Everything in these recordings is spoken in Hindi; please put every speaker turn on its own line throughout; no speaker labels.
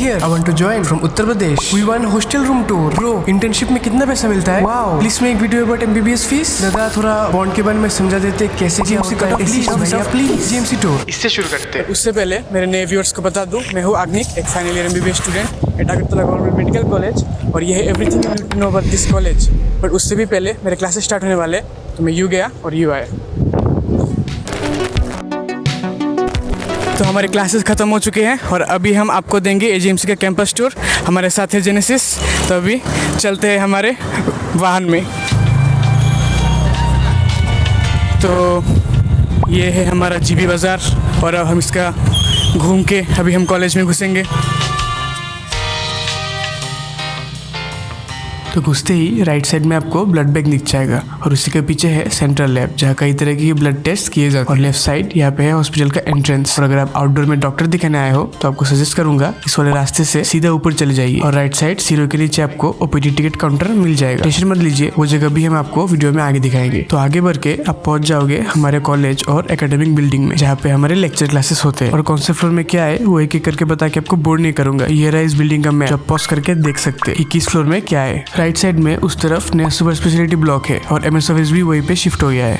here. I want to join from Uttar Pradesh. We want hostel room tour. Bro, internship में कितना पैसा मिलता है? Wow. Please make video about MBBS fees. दादा थोड़ा बॉन्ड के बारे में समझा देते कैसे GMC का प्लीज GMC टूर। इससे शुरू करते हैं। उससे पहले मेरे नए व्यूअर्स को बता दूं, मैं हूँ आग्निक, एक final year MBBS student at Agartala government medical college, और ये है everything you need to know about this college. But उससे भी पहले मेरे क्लासेस स्टार्ट होने वाले, तो मैं यू गया और यू आया। तो हमारे क्लासेस ख़त्म हो चुके हैं और अभी हम आपको देंगे AGMC का कैंपस टूर। हमारे साथ है जेनेसिस। तो अभी चलते हैं हमारे वाहन में। तो ये है हमारा GB बाज़ार और अब हम इसका घूम के अभी हम कॉलेज में घुसेंगे। तो घुसते ही राइट साइड में आपको ब्लड बैंक दिख जाएगा और उसी के पीछे है सेंट्रल लैब, जहाँ कई तरह की ब्लड टेस्ट किए जाते हैं। और लेफ्ट साइड यहाँ पे है हॉस्पिटल का एंट्रेंस। और अगर आप आउटडोर में डॉक्टर दिखाने आए हो तो आपको सजेस्ट करूंगा इस वाले रास्ते से सीधा ऊपर चले जाइए और राइट साइड सीरो के नीचे आपको OPD टिकट काउंटर मिल जाएगा। टेंशन मत लीजिए, वो जगह भी हम आपको वीडियो में आगे दिखाएंगे। तो आगे बढ़ के आप पहुंच जाओगे हमारे कॉलेज और एकेडमिक बिल्डिंग में, जहाँ पे हमारे लेक्चर क्लासेस होते हैं। और कौन से फ्लोर में क्या है वो एक एक करके बता के आपको बोर नहीं करूंगा। ये रहा इस बिल्डिंग का मैप, पॉज करके देख सकते हैं किस फ्लोर में क्या है। राइट साइड में उस तरफ नया सुपर स्पेशलिटी ब्लॉक है और MS ऑफिस भी वहीं पे शिफ्ट हो गया है।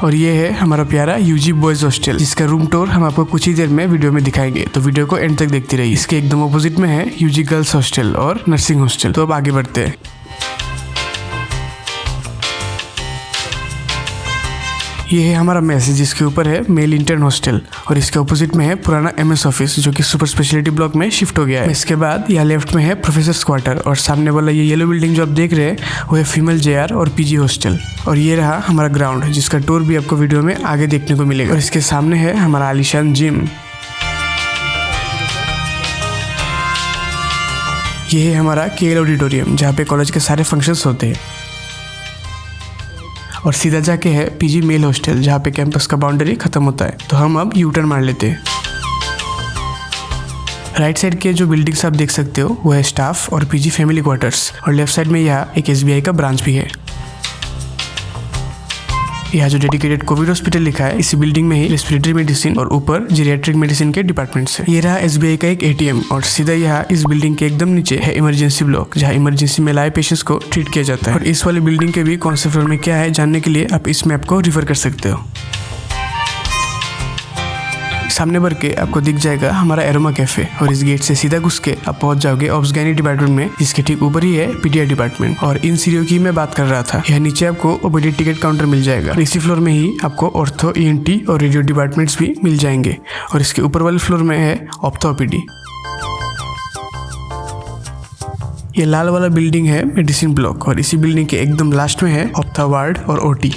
और ये है हमारा प्यारा UG बॉयज हॉस्टल, जिसका रूम टूर हम आपको कुछ ही देर में वीडियो में दिखाएंगे। तो वीडियो को एंड तक देखते रहिए। इसके एकदम ऑपोजिट में है UG गर्ल्स हॉस्टल और नर्सिंग हॉस्टल। तो अब आगे बढ़ते हैं। ये है हमारा मेस, जिसके ऊपर है मेल इंटर्न हॉस्टल और इसके ऑपोजिट में है पुराना MS ऑफिस, जो कि सुपर स्पेशलिटी ब्लॉक में शिफ्ट हो गया है। इसके बाद यहाँ लेफ्ट में है प्रोफेसर्स क्वार्टर और सामने वाला ये येलो बिल्डिंग जो आप देख रहे हैं वो है फीमेल JR और PG हॉस्टल। और ये रहा हमारा ग्राउंड, जिसका टूर भी आपको वीडियो में आगे देखने को मिलेगा। और इसके सामने है हमारा आलीशान जिम। ये है हमारा KL ऑडिटोरियम, जहाँ पे कॉलेज के सारे फंक्शंस होते हैं। और सीधा जाके है PG मेल हॉस्टल, जहाँ पे कैंपस का बाउंड्री खत्म होता है। तो हम अब U टर्न मार लेते हैं। राइट साइड के जो बिल्डिंग्स आप देख सकते हो वो है स्टाफ और PG फैमिली क्वार्टर्स। और लेफ्ट साइड में यहाँ एक SBI का ब्रांच भी है। यहाँ जो डेडिकेटेड कोविड हॉस्पिटल लिखा है, इसी बिल्डिंग में ही रेस्पिरेटरी मेडिसिन और ऊपर जीरियाट्रिक मेडिसिन के डिपार्टमेंट्स है। ये रहा SBI का एक ATM और सीधा यहाँ इस बिल्डिंग के एकदम नीचे है इमरजेंसी ब्लॉक, जहाँ इमरजेंसी में लाए पेशेंट्स को ट्रीट किया जाता है। और इस वाले बिल्डिंग के भी कौन से फ्लोर में क्या है जानने के लिए आप इस मैप को रिफर कर सकते हो। सामने बढ़ के आपको दिख जाएगा हमारा एरोमा कैफे और इस गेट से सीधा घुस के आप पहुंच जाओगे ऑब्सगाइनी डिपार्टमेंट में, जिसके ठीक ऊपर ही है PDR डिपार्टमेंट। और इन सीढ़ियों की मैं बात कर रहा था, यहाँ नीचे आपको OPD टिकट काउंटर मिल जाएगा। इसी फ्लोर में ही आपको ऑर्थो, ENT और रेडियो डिपार्टमेंट्स भी मिल जाएंगे। और इसके ऊपर वाले फ्लोर में है ऑप्थो OPD। ये लाल वाला बिल्डिंग है मेडिसिन ब्लॉक और इसी बिल्डिंग के एकदम लास्ट में है ऑप्था वार्ड और OT।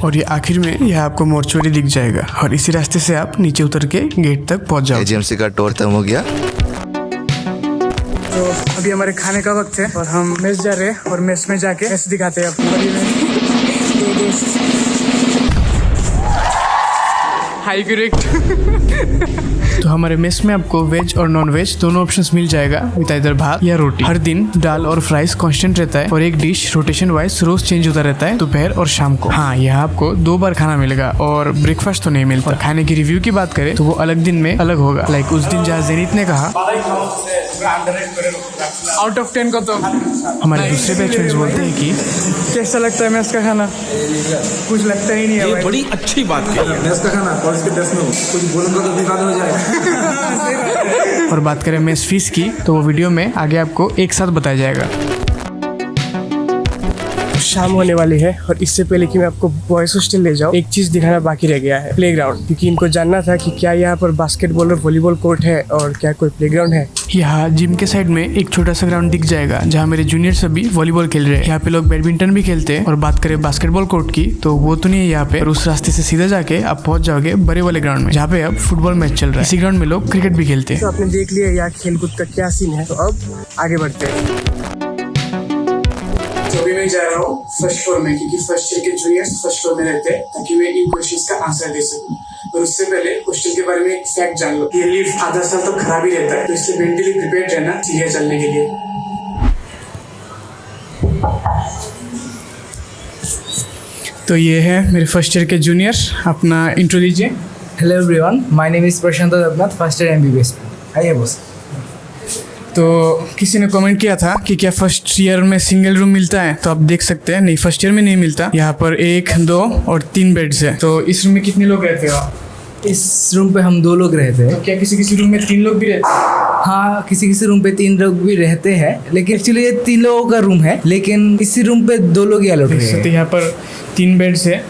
और ये आखिर में यह आपको मोर्चुरी दिख जाएगा और इसी रास्ते से आप नीचे उतर के गेट तक पहुंच जाओगे।
AGMC का टूर खत्म हो गया।
तो अभी हमारे खाने का वक्त है और हम मेस जा रहे हैं और मेस में जाके मेस दिखाते हैं आपको। High correct. तो हमारे मेस में आपको वेज और नॉन वेज दोनों ऑप्शंस मिल जाएगा विद इधर भात या रोटी। हर दिन दाल और फ्राइज कांस्टेंट रहता है और एक डिश रोटेशन वाइज रोज चेंज होता रहता है दोपहर और शाम को। हाँ, यहाँ आपको 2 बार खाना मिलेगा और ब्रेकफास्ट तो नहीं मिलता। और खाने की रिव्यू की बात करें तो वो अलग दिन में अलग होगा। लाइक उस दिन जहाँ जेनित ने कहा आउट ऑफ 10 को, तो हमारे दूसरे बैचमेट्स बोलते हैं कि कैसा लगता है मेस का खाना? कुछ लगता ही नहीं है।
ये बड़ी अच्छी बात कही है। मेस का खाना कॉलेज के टेस्ट में कुछ बोलूंगा तो दिखा हो जाएगा।
और बात करें मेस फीस की तो वो वीडियो में आगे आपको एक साथ बताया जाएगा। शाम होने वाली है और इससे पहले कि मैं आपको बॉयज हॉस्टल ले जाऊँ, एक चीज दिखाना बाकी रह गया है, प्लेग्राउंड। क्योंकि इनको जानना था कि क्या यहाँ पर बास्केटबॉल और वॉलीबॉल कोर्ट है और क्या कोई प्लेग्राउंड है। यहाँ जिम के साइड में एक छोटा सा ग्राउंड दिख जाएगा, जहाँ मेरे जूनियर्स अभी वॉलीबॉल खेल रहे हैं। यहाँ पे लोग बैडमिंटन भी खेलते हैं। और बात करें बास्केटबॉल कोर्ट की तो वो तो नहीं है यहाँ पे। और उस रास्ते से सीधा जाके आप पहुंच जाओगे बड़े वाले ग्राउंड में, जहाँ पे अब फुटबॉल मैच चल रहा है। इसी ग्राउंड में लोग क्रिकेट भी खेलते हैं। तो आपने देख लिया यहाँ खेलकूद का क्या सीन है, तो अब आगे बढ़ते हैं। तो अभी मैं जा रहा हूँ फर्स्ट फ्लोर में, क्योंकि फर्स्ट ईयर के जूनियर्स फर्स्ट फ्लोर में रहते हैं, ताकि मैं इन क्वेश्चंस का आंसर दे सकूं। और उससे पहले हॉस्टल के बारे में एक फैक्ट जान लो, ये लिफ्ट आधा साल तक खराब ही रहता है, तो इसलिए मेंटली प्रिपेयर्ड रहना सीढ़ियां चलने के लिए। तो ये है मेरे फर्स्ट ईयर के जूनियर, अपना इंट्रो लीजिए।
Hello everyone, my name is Prashant Devnath, first year MBBS. आइए बॉस।
तो किसी ने कमेंट किया था कि क्या फर्स्ट ईयर में सिंगल रूम मिलता है, तो आप देख सकते हैं नहीं, फर्स्ट ईयर में नहीं मिलता। यहाँ पर 1, 2 और 3 बेड्स है। तो इस रूम में कितने लोग रहते हो आप?
इस रूम पे हम 2 लोग रहते हैं।
तो क्या किसी किसी रूम में 3 लोग भी रहते हैं?
हाँ, किसी किसी रूम पे 3 लोग भी रहते हैं, लेकिन एक्चुअली ये 3 लोगों का रूम है, लेकिन इसी रूम पे 2 लोग ही अलाउड है।
तो यहाँ पर 3 बेड्स है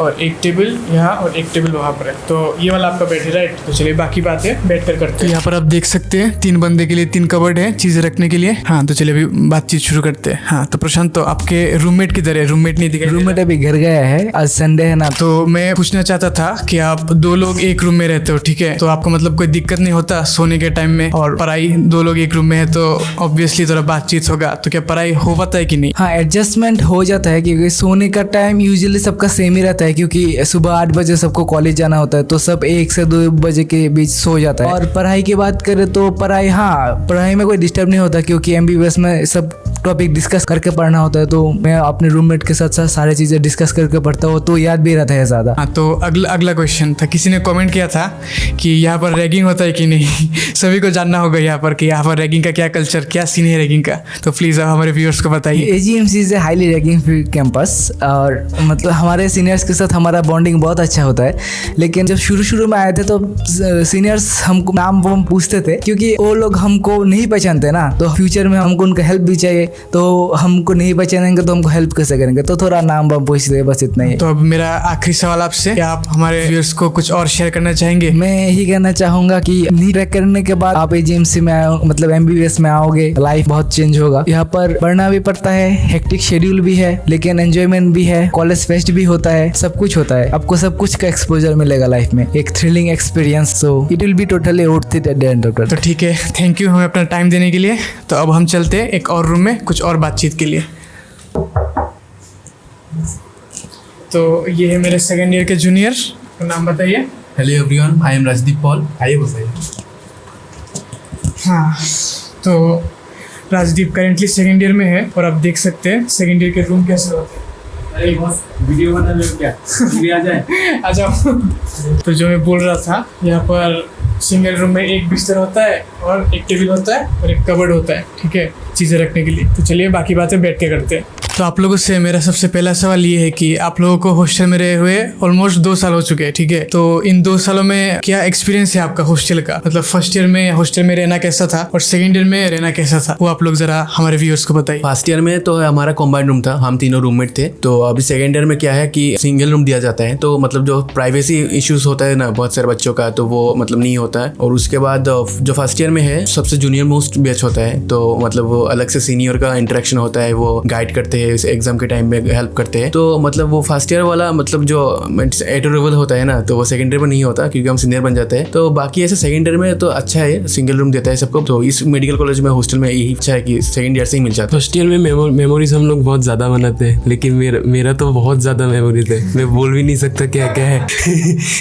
और 1 टेबल यहाँ और 1 टेबल वहाँ पर है। तो ये वाला आपका बेड है, राइट? तो चलिए बाकी बातें बैठ कर करते हैं। तो यहाँ पर आप देख सकते हैं 3 बंदे के लिए 3 कबर्ड है चीज़ें रखने के लिए। हाँ, तो चलिए अभी बातचीत शुरू करते हैं। हाँ, तो प्रशांत, तो आपके रूममेट किधर है? रूममेट नहीं दिखाई।
रूममेट अभी घर गया है, आज संडे है ना।
तो मैं पूछना चाहता था कि आप 2 लोग एक रूम में रहते हो, ठीक है? तो आपको मतलब कोई दिक्कत नहीं होता सोने के टाइम में? और पढ़ाई 2 लोग एक रूम में है तो ऑब्वियसली थोड़ा बातचीत होगा, तो क्या पढ़ाई हो पाता है कि नहीं?
हाँ, एडजस्टमेंट हो जाता है क्योंकि सोने का टाइम यूजुअली सबका सेम ही रहता है, क्योंकि सुबह 8 बजे सबको कॉलेज जाना होता है, तो सब 1 से 2 बजे के बीच सो जाता है। और पढ़ाई की बात करें तो पढ़ाई, हाँ, पढ़ाई में कोई डिस्टर्ब नहीं होता क्योंकि एमबीबीएस में सब टॉपिक डिस्कस करके पढ़ना होता है। तो मैं अपने रूममेट के साथ साथ सारी चीज़ें डिस्कस करके पढ़ता हूँ, तो याद भी रहता है ज़्यादा।
हाँ, तो अगला क्वेश्चन था, किसी ने कमेंट किया था कि यहाँ पर रैगिंग होता है कि नहीं? सभी को जानना होगा यहाँ पर कि यहाँ पर रैगिंग का क्या कल्चर, क्या सीन है रैगिंग का। तो प्लीज़ आप हमारे व्यूअर्स को बताइए।
A G M C is a highly ragging free campus, और मतलब हमारे सीनियर्स के साथ हमारा बॉन्डिंग बहुत अच्छा होता है। लेकिन जब शुरू में आए थे तो सीनियर्स हमको नाम वो पूछते थे, क्योंकि वो लोग हमको नहीं पहचानते ना, तो फ्यूचर में हमको उनका हेल्प भी चाहिए, तो हमको नहीं पहचानेंगे तो हमको हेल्प कैसे करेंगे, तो थोड़ा नाम वाम पूछते, बस इतना ही।
तो अब मेरा आखिरी सवाल आपसे, क्या आप हमारे व्यूअर्स को कुछ और शेयर करना चाहेंगे?
मैं यही कहना चाहूंगा कि नीट क्रैक करने के बाद आप एजीएमसी में आओ, मतलब एमबीबीएस में आओगे, लाइफ बहुत चेंज होगा। यहाँ पर पढ़ना भी पड़ता है, हेक्टिक शेड्यूल भी है, लेकिन एंजॉयमेंट भी है, कॉलेज फेस्ट भी होता है, सब कुछ होता है। आपको सब कुछ का एक्सपोजर मिलेगा लाइफ में, एक thrilling experience. So it will be totally worth it at the end of it.
तो ठीक है, थैंक यू हमें अपना टाइम देने के लिए। तो अब हम चलते हैं एक और रूम में कुछ और बातचीत के लिए। तो ये है मेरे सेकेंड ईयर के जूनियर, नाम बताइए।
Hello everyone, I am Rajdeep Paul. आइए बताइए।
हाँ, तो राजदीप करेंटली सेकेंड ईयर में है और आप देख सकते हैं सेकेंड ईयर के रूम कैसे होते हैं।
अरे बॉस, वीडियो बना लो क्या? वीडियो आ जाए।
आ जाओ। तो जो मैं बोल रहा था, यहाँ पर सिंगल रूम में 1 बिस्तर होता है और 1 टेबल होता है और 1 कबर्ड होता है, ठीक है, चीज़ें रखने के लिए। तो चलिए बाकी बातें बैठ के करते हैं। तो आप लोगों से मेरा सबसे पहला सवाल ये है कि आप लोगों को हॉस्टल में रहे हुए ऑलमोस्ट 2 साल हो चुके हैं, ठीक है? तो इन 2 सालों में क्या एक्सपीरियंस है आपका हॉस्टल का? मतलब फर्स्ट ईयर में हॉस्टल में रहना कैसा था और सेकंड ईयर में रहना कैसा था, वो आप लोग जरा हमारे व्यूअर्स को बताइए।
फर्स्ट ईयर में तो हमारा कॉम्बाइंड रूम था, हम तीनों रूममेट थे। तो अभी सेकंड ईयर में क्या है कि सिंगल रूम दिया जाता है, तो मतलब जो प्राइवेसी इश्यूज होता है ना बहुत सारे बच्चों का, तो वो मतलब नहीं होता है। और उसके बाद जो फर्स्ट ईयर में है सबसे जूनियर मोस्ट बैच होता है, तो मतलब वो अलग से सीनियर का इंटरेक्शन होता है, वो गाइड करते हैं, एग्जाम के टाइम में हेल्प करते हैं। तो मतलब वो फर्स्ट ईयर वाला मतलब जो एडोरेबल होता है ना, तो वो सेकंड ईयर में नहीं होता क्योंकि हम सीनियर बन जाते हैं। तो बाकी ऐसे सेकंड ईयर में तो अच्छा है, सिंगल रूम देता है सबको। तो इस मेडिकल कॉलेज में हॉस्टल में यही अच्छा है कि सेकंड ईयर से ही मिल जाता है।
फर्स्ट ईयर में मेमोरीज हम लोग बहुत ज़्यादा बनाते हैं, लेकिन मेरा तो बहुत ज़्यादा मेमोरीज है, मैं बोल भी नहीं सकता क्या क्या है।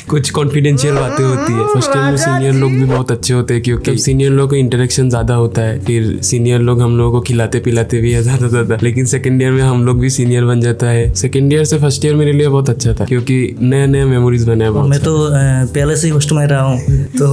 कुछ कॉन्फिडेंशियल बातें होती है। फर्स्ट ईयर में सीनियर लोग भी बहुत अच्छे होते हैं क्योंकि सीनियर लोग का इंटरेक्शन ज़्यादा होता है, फिर सीनियर लोग हम लोगों को खिलाते पिलाते भी है ज़्यादा। लेकिन सेकंड ईयर में हम लोग भी सीनियर बन जाता है। सेकंड ईयर से फर्स्ट ईयर मेरे लिए बहुत अच्छा था क्योंकि नया नया मेमोरीज बने।
मैं तो पहले से ही हॉस्टल में रहा हूँ, तो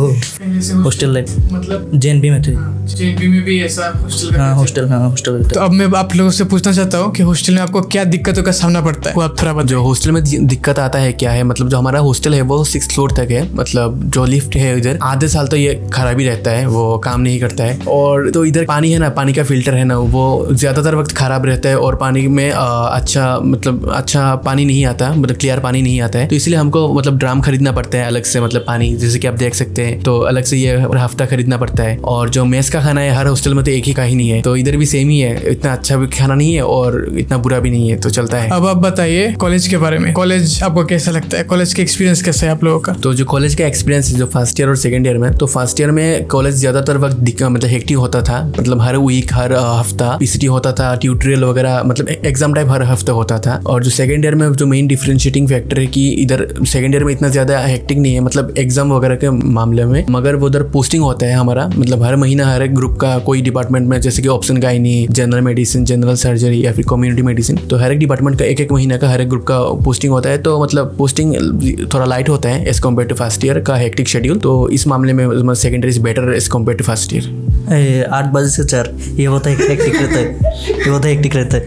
हॉस्टल लाइफ
मतलब
जेएनबी में थे।
जेएनबी में भी ऐसा हॉस्टल?
हाँ, हॉस्टल।
तो अब मैं आप लोगों से पूछना चाहता हूँ कि हॉस्टल में आपको क्या दिक्कतों का सामना पड़ता है, वो आप थोड़ा बताइए।
जो हॉस्टल में दिक्कत आता है क्या है, मतलब जो हमारा हॉस्टल है वो 6th फ्लोर तक है। मतलब जो लिफ्ट है इधर आधे साल तो ये खराब ही रहता है, वो काम नहीं करता है। और तो इधर पानी है ना, पानी का फिल्टर है ना, वो ज़्यादातर वक्त खराब रहता है और पानी में अच्छा पानी नहीं आता, मतलब क्लियर पानी नहीं आता है। तो इसलिए हमको मतलब ड्राम खरीदना पड़ता है अलग से, मतलब पानी जैसे कि आप देख सकते हैं, तो अलग से ये हफ्ता खरीदना पड़ता है। और जो मेस का खाना है हर हॉस्टल में तो एक ही का ही नहीं है, तो इधर भी सेम ही है, इतना अच्छा भी खाना नहीं है और इतना बुरा भी नहीं है, तो चलता है।
अब आप बताइए कॉलेज के बारे में, कॉलेज आपको कैसा लगता है, कॉलेज का एक्सपीरियंस कैसा है आप लोगों का?
तो जो कॉलेज का एक्सपीरियंस है जो फर्स्ट ईयर और सेकंड ईयर में, तो फर्स्ट ईयर में कॉलेज ज़्यादातर वक्त मतलब हेक्टिक होता था, मतलब हर वीक हर हफ्ता पीसीटी होता था, ट्यूटोरियल वगैरह, मतलब एग्जाम टाइप हर हफ्ते होता था। और जो सेकेंड ईयर में जो मेन डिफरेंशिएटिंग फैक्टर है कि इधर सेकेंड ईयर में इतना ज्यादा हेक्टिक नहीं है, मतलब एग्जाम वगैरह के मामले में, मगर वो उधर पोस्टिंग होता है हमारा, मतलब हर महीना हर एक ग्रुप का कोई डिपार्टमेंट में, जैसे कि option gynae, general medicine, general surgery या फिर कम्युनिटी मेडिसिन, तो हर एक डिपार्टमेंट का एक महीना का हर एक ग्रुप का पोस्टिंग होता है। तो मतलब पोस्टिंग थोड़ा लाइट होता है as compare to first year का हेक्टिक शेड्यूल। तो इस मामले में secondary is better as compare to first year.
8 बजे से 4 ये होता है हेक्टिक रहता है, ये होता है हेक्टिक रहता है।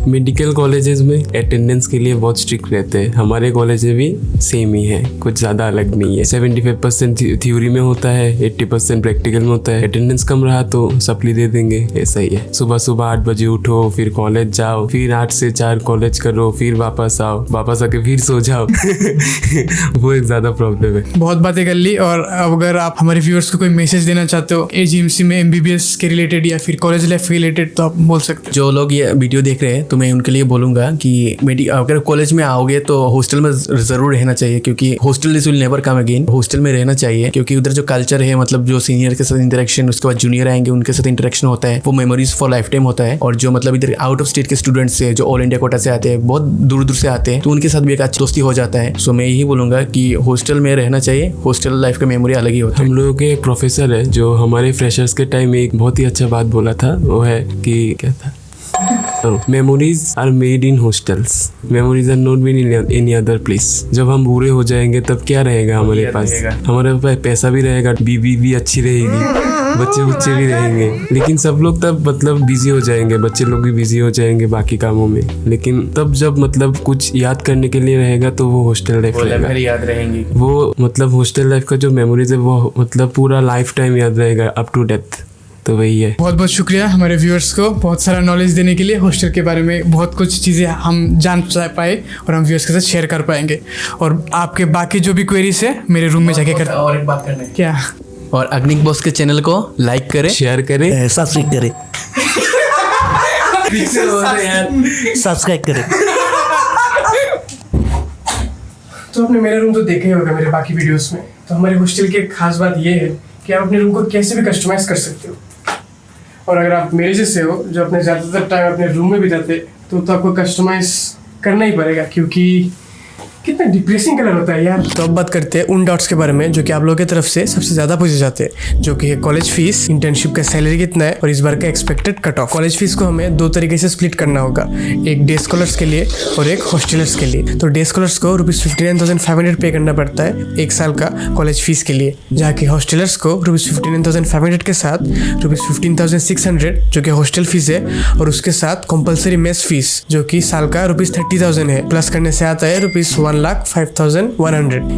मेडिकल कॉलेजेस में अटेंडेंस के लिए बहुत स्ट्रिक्ट रहते हैं। हमारे कॉलेज में भी सेम ही है, कुछ ज़्यादा अलग नहीं है। 75% थ्योरी में होता है, 80% प्रैक्टिकल में होता है। अटेंडेंस कम रहा तो सप्ली दे देंगे, ऐसा ही है। सुबह सुबह 8 बजे उठो, फिर कॉलेज जाओ, फिर 8 से 4 कॉलेज करो, फिर वापस आओ, वापस आके फिर सो जाओ। वो एक ज़्यादा प्रॉब्लम है।
बहुत बातें कर ली, और अगर आप हमारे व्यूअर्स को कोई मैसेज देना चाहते हो एजीएमसी में एमबीबीएस के रिलेटेड या फिर कॉलेज लाइफ के रिलेटेड, तो आप बोल सकते हो।
जो लोग ये वीडियो देख रहे हैं तो मैं उनके लिए बोलूंगा कि अगर कॉलेज में आओगे तो हॉस्टल में जरूर रहना चाहिए, क्योंकि hostel is will never come again. Hostel में रहना चाहिए क्योंकि उधर जो कल्चर है, मतलब जो सीनियर के साथ इंटरेक्शन, उसके बाद जूनियर आएंगे उनके साथ इंटरेक्शन होता है, वो मेमोरीज फॉर लाइफ टाइम होता है। और जो मतलब इधर आउट ऑफ स्टेट के स्टूडेंट्स है, जो ऑल इंडिया कोटा से आते हैं, बहुत दूर दूर से आते हैं, तो उनके साथ भी एक अच्छी दोस्ती हो जाता है। सो मैं यही बोलूंगा कि हॉस्टल में रहना चाहिए। हॉस्टल लाइफ का मेमोरी अलग ही होता है।
हम लोगों के एक प्रोफेसर है जो हमारे फ्रेशर्स के टाइम में एक बहुत ही अच्छा बात बोला था, वो है कि क्या था, memories are made in hostels, memories are not made in any other place. जब हम बूढ़े हो जाएंगे तब क्या रहेगा हमारे पास? हमारे पास पैसा भी रहेगा, बीवी भी अच्छी रहेगी, बच्चे भी रहेंगे, लेकिन सब लोग तब मतलब बिजी हो जाएंगे, बच्चे लोग भी बिजी हो जाएंगे बाकी कामों में। लेकिन तब जब मतलब कुछ याद करने के लिए रहेगा तो वो हॉस्टल लाइफ रहेगा,
याद रहेंगी
वो मतलब हॉस्टल लाइफ का जो मेमोरीज है वो मतलब पूरा लाइफ टाइम याद रहेगा, अप टू डेथ। तो वही है।
बहुत बहुत शुक्रिया हमारे व्यूअर्स को बहुत सारा नॉलेज देने के लिए। हॉस्टल के बारे में बहुत कुछ चीज़ें हम जान पाए और हम व्यूअर्स के साथ शेयर कर पाएंगे। और आपके बाकी जो भी क्वेरीज है मेरे रूम में जाके कर।
और एक बात करना है
क्या?
और अग्निक बॉस के चैनल को लाइक करें,
शेयर करें,
सब्सक्राइब करें, सब्सक्राइब करें।
तो आपने मेरा रूम तो देखा ही होगा मेरे बाकी वीडियोस में। तो हमारे हॉस्टल की एक खास बात ये है कि आप अपने रूम को कैसे भी कस्टमाइज कर सकते हो। और अगर आप मेरे जैसे हो जो अपने ज़्यादातर टाइम अपने रूम में बिताते तो आपको कस्टमाइज करना ही पड़ेगा, क्योंकि कितना डिप्रेसिंग कलर होता है यार। तो अब बात करते हैं उन डाउट्स के बारे में जो कि आप लोगों की तरफ से सबसे ज़्यादा पूछे जाते हैं, जो कि है कॉलेज फीस, इंटर्नशिप का सैलरी कितना है और इस बार का expected cut off. College fees को हमें 2 तरीके से स्प्लिट करना होगा, एक डे स्कॉलर्स के लिए और एक हॉस्टलर्स के लिए। तो डे स्कॉलर्स को ₹59,500 पे करना पड़ता है 1 साल का कॉलेज फीस के लिए, जहाँ की हॉस्टलर्स को ₹59,500 के साथ ₹15,600 जो कि हॉस्टल फीस है, और उसके साथ कंपलसरी मेस फीस जो कि साल का ₹30,000 है, प्लस करने से आता है ₹1,05,100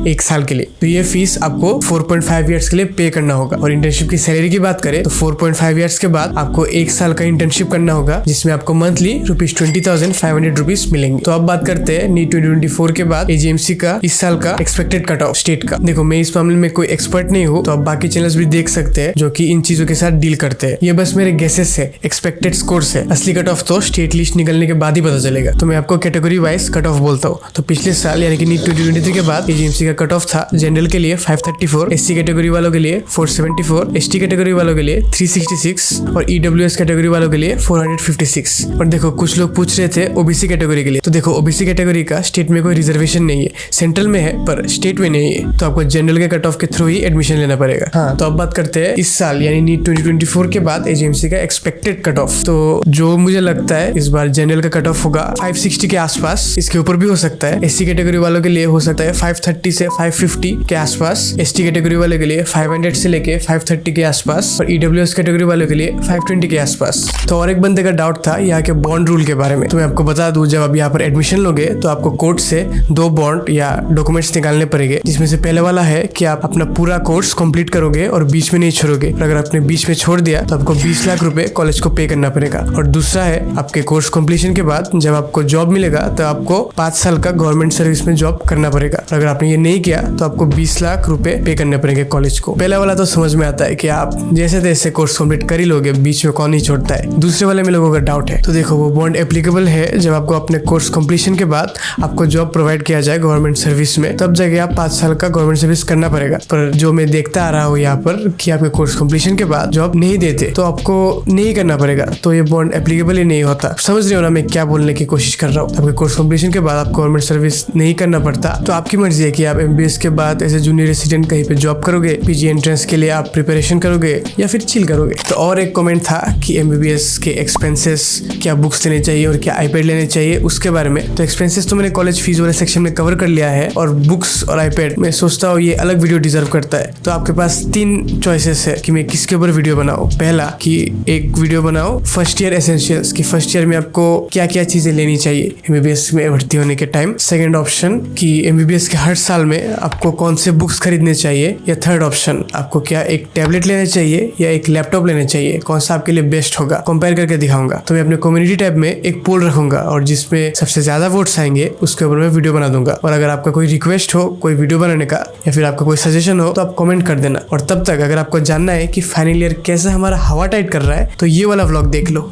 1 साल के लिए। तो ये फीस आपको 4.5 ईयर्स के लिए पे करना होगा। और इंटर्नशिप की सैलरी की बात करें तो 4.5 ईयर्स के बाद आपको 1 साल का इंटर्नशिप करना होगा, जिसमें आपको मंथली ₹20,500 मिलेंगे। तो अब बात करते हैं नीट 2024 के बाद एजीएमसी का इस साल का एक्सपेक्टेड कट ऑफ स्टेट का। देखो मैं इस मामले में कोई एक्सपर्ट नहीं हूँ, तो आप बाकी चैनल्स भी देख सकते हैं जो कि इन चीजों के साथ डील करते हैं। ये बस मेरे गेसेस है, एक्सपेक्टेड स्कोर्स है। असली कट ऑफ तो स्टेट लिस्ट निकलने के बाद ही पता चलेगा। तो मैं आपको कैटेगरी वाइज कट ऑफ बोलता हूँ। तो पिछले साल यानी कि नीट 2023 के बाद एजीएमसी का कट ऑफ था जनरल के लिए 534, एससी कैटेगरी वालों के लिए 474, एसटी कैटेगरी वालों के लिए 366 और ईडब्ल्यूएस कैटेगरी वालों के लिए 456। और देखो कुछ लोग पूछ रहे थे ओबीसी कैटेगरी के लिए, तो देखो ओबीसी कैटेगरी का स्टेट में कोई रिजर्वेशन नहीं है, सेंट्रल में है पर स्टेट में नहीं है, तो आपको जनरल के कट ऑफ के थ्रू ही एडमिशन लेना पड़ेगा। हाँ, तो अब बात करते हैं इस साल यानी नीट 2024 के बाद एजीएमसी का एक्सपेक्टेड कट ऑफ। तो जो मुझे लगता है इस बार जनरल का कट ऑफ होगा 560 के आसपास, इसके ऊपर भी हो सकता है। एससी कैटेगरी वालों के लिए हो सकता है 530 से 550 के आसपास, एसटी कैटेगरी वाले के लिए 500 से लेके 530 के आसपास और ईडब्ल्यूएस कैटेगरी वालों के लिए 520 के आसपास। तो और एक बंदे का डाउट था यहाँ के बॉन्ड रूल के बारे में। तो मैं आपको बता दूं, जब आप यहाँ पर एडमिशन लोगे तो आपको कोर्ट से 2 बॉन्ड या डॉक्यूमेंट्स निकालने पड़ेंगे, जिसमें से पहले वाला है कि आप अपना पूरा कोर्स कंप्लीट करोगे और बीच में नहीं छोड़ोगे। और अगर आपने बीच में छोड़ दिया तो आपको 20 लाख रुपए कॉलेज को पे करना पड़ेगा। और दूसरा है आपके कोर्स कंप्लीशन के बाद जब आपको जॉब मिलेगा तो आपको 5 साल का गवर्नमेंट सर्विस सर्विस में जॉब करना पड़ेगा। और अगर आपने ये नहीं किया तो आपको 20 लाख रुपए पे करने पड़ेंगे कॉलेज को। पहला वाला तो समझ में आता है कि आप जैसे तैसे कोर्स कंप्लीट कर ही लोगे, बीच में कौन ही छोड़ता है। दूसरे वाले में लोगों का डाउट है। तो देखो वो बॉन्ड एप्लीकेबल है जब आपको अपने कोर्स कंप्लीशन के बाद आपको जॉब प्रोवाइड किया जाए गवर्नमेंट सर्विस में, तब जाके आप 5 साल का गवर्नमेंट सर्विस करना पड़ेगा। पर जो मैं देखता आ रहा हूँ यहाँ पर कि आपके कोर्स कंप्लीशन के बाद जॉब नहीं देते तो आपको नहीं करना पड़ेगा, तो ये बॉन्ड एप्लीकेबल ही नहीं होता। समझ रहे हो ना मैं क्या बोलने की कोशिश कर रहा हूँ। आपके कोर्स कंप्लीशन के बाद आप गवर्नमेंट सर्विस नहीं करना पड़ता, तो आपकी मर्जी है कि आप MBBS के बाद एज ए जूनियर रेसिडेंट कहीं पे जॉब करोगे, PG एंट्रेंस के लिए आप प्रिपरेशन करोगे या फिर चिल करोगे। तो और एक कमेंट था कि MBBS के एक्सपेंसेस, क्या बुक्स लेने चाहिए और क्या iPad लेने चाहिए उसके बारे में। तो एक्सपेंसेस तो मैंने कॉलेज फीस वाले सेक्शन में कवर कर लिया है, और बुक्स और iPad मैं सोचता हूँ ये अलग वीडियो डिजर्व करता है। तो आपके पास 3 चॉइसेस है कि मैं किसके ऊपर वीडियो बनाऊं। पहला कि एक वीडियो बनाओ फर्स्ट ईयर एसेंशियल्स की, फर्स्ट ईयर में आपको क्या क्या चीजें लेनी चाहिए MBBS में भर्ती होने के टाइम। सेकंड ऑप्शन कि MBBS के हर साल में आपको कौन से बुक्स खरीदने चाहिए। या थर्ड ऑप्शन आपको क्या एक टैबलेट लेना चाहिए या एक लैपटॉप लेना चाहिए, कौन सा आपके लिए बेस्ट होगा, कंपेयर करके दिखाऊंगा। तो मैं अपने कम्युनिटी टैब में एक पोल रखूंगा और जिसमें सबसे ज्यादा वोट्स आएंगे उसके ऊपर मैं वीडियो बना दूंगा। और अगर आपका कोई रिक्वेस्ट हो कोई वीडियो बनाने का या फिर आपका कोई सजेशन हो तो आप कमेंट कर देना। और तब तक अगर आपको जानना है कि फाइनल ईयर कैसे हमारा हवा टाइट कर रहा है तो ये वाला व्लॉग देख लो।